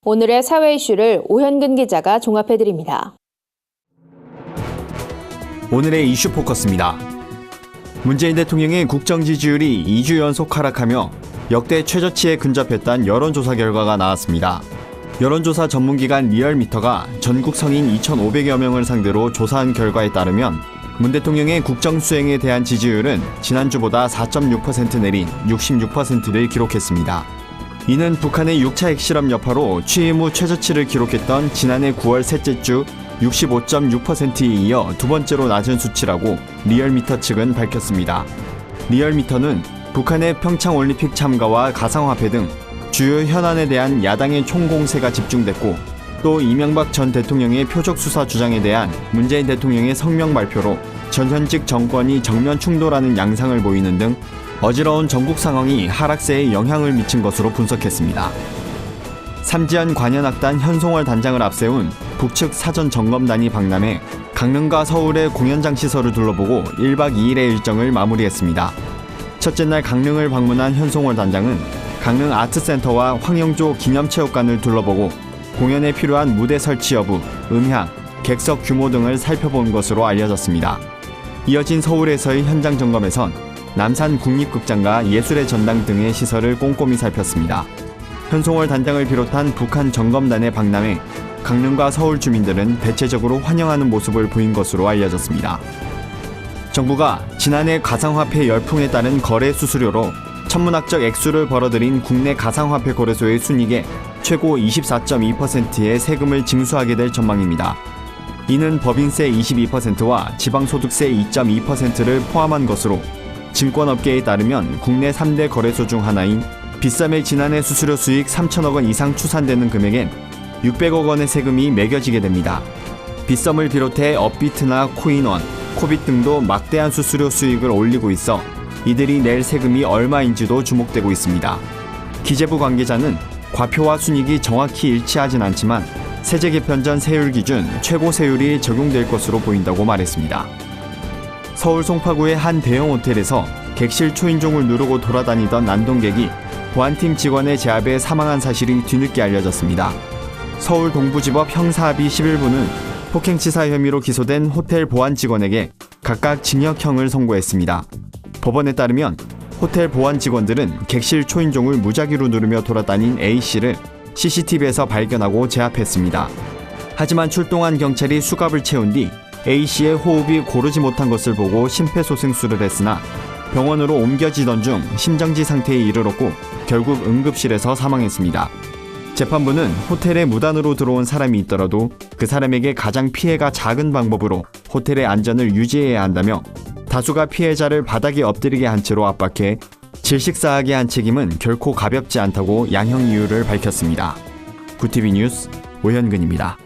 오늘의 사회 이슈를 오현근 기자가 종합해드립니다. 오늘의 이슈 포커스입니다. 문재인 대통령의 국정 지지율이 2주 연속 하락하며 역대 최저치에 근접했다는 여론조사 결과가 나왔습니다. 여론조사 전문기관 리얼미터가 전국 성인 2,500여 명을 상대로 조사한 결과에 따르면 문 대통령의 국정 수행에 대한 지지율은 지난주보다 4.6% 내린 66%를 기록했습니다. 이는 북한의 6차 핵실험 여파로 취임 후 최저치를 기록했던 지난해 9월 셋째 주 65.6%에 이어 두 번째로 낮은 수치라고 리얼미터 측은 밝혔습니다. 리얼미터는 북한의 평창올림픽 참가와 가상화폐 등 주요 현안에 대한 야당의 총공세가 집중됐고 또 이명박 전 대통령의 표적 수사 주장에 대한 문재인 대통령의 성명 발표로 전현직 정권이 정면 충돌하는 양상을 보이는 등 어지러운 전국 상황이 하락세에 영향을 미친 것으로 분석했습니다. 삼지연 관현악단 현송월 단장을 앞세운 북측 사전 점검단이 방남해 강릉과 서울의 공연장 시설을 둘러보고 1박 2일의 일정을 마무리했습니다. 첫째 날 강릉을 방문한 현송월 단장은 강릉 아트센터와 황영조 기념체육관을 둘러보고 공연에 필요한 무대 설치 여부, 음향, 객석 규모 등을 살펴본 것으로 알려졌습니다. 이어진 서울에서의 현장 점검에선 남산 국립극장과 예술의 전당 등의 시설을 꼼꼼히 살폈습니다. 현송월 단장을 비롯한 북한 점검단의 방남에 강릉과 서울 주민들은 대체적으로 환영하는 모습을 보인 것으로 알려졌습니다. 정부가 지난해 가상화폐 열풍에 따른 거래 수수료로 천문학적 액수를 벌어들인 국내 가상화폐 거래소의 순이익의 최고 24.2%의 세금을 징수하게 될 전망입니다. 이는 법인세 22%와 지방소득세 2.2%를 포함한 것으로 증권업계에 따르면 국내 3대 거래소 중 하나인 빗썸의 지난해 수수료 수익 3천억 원 이상 추산되는 금액엔 600억 원의 세금이 매겨지게 됩니다. 빗썸을 비롯해 업비트나 코인원, 코빗 등도 막대한 수수료 수익을 올리고 있어 이들이 낼 세금이 얼마인지도 주목되고 있습니다. 기재부 관계자는 과표와 순이익이 정확히 일치하진 않지만 세제 개편 전 세율 기준 최고 세율이 적용될 것으로 보인다고 말했습니다. 서울 송파구의 한 대형 호텔에서 객실 초인종을 누르고 돌아다니던 난동객이 보안팀 직원의 제압에 사망한 사실이 뒤늦게 알려졌습니다. 서울 동부지법 형사합의 11부는 폭행치사 혐의로 기소된 호텔 보안 직원에게 각각 징역형을 선고했습니다. 법원에 따르면 호텔 보안 직원들은 객실 초인종을 무작위로 누르며 돌아다닌 A씨를 CCTV에서 발견하고 제압했습니다. 하지만 출동한 경찰이 수갑을 채운 뒤 A씨의 호흡이 고르지 못한 것을 보고 심폐소생술을 했으나 병원으로 옮겨지던 중 심정지 상태에 이르렀고 결국 응급실에서 사망했습니다. 재판부는 호텔에 무단으로 들어온 사람이 있더라도 그 사람에게 가장 피해가 작은 방법으로 호텔의 안전을 유지해야 한다며 다수가 피해자를 바닥에 엎드리게 한 채로 압박해 질식사하게 한 책임은 결코 가볍지 않다고 양형 이유를 밝혔습니다. 구티비 뉴스 오현근입니다.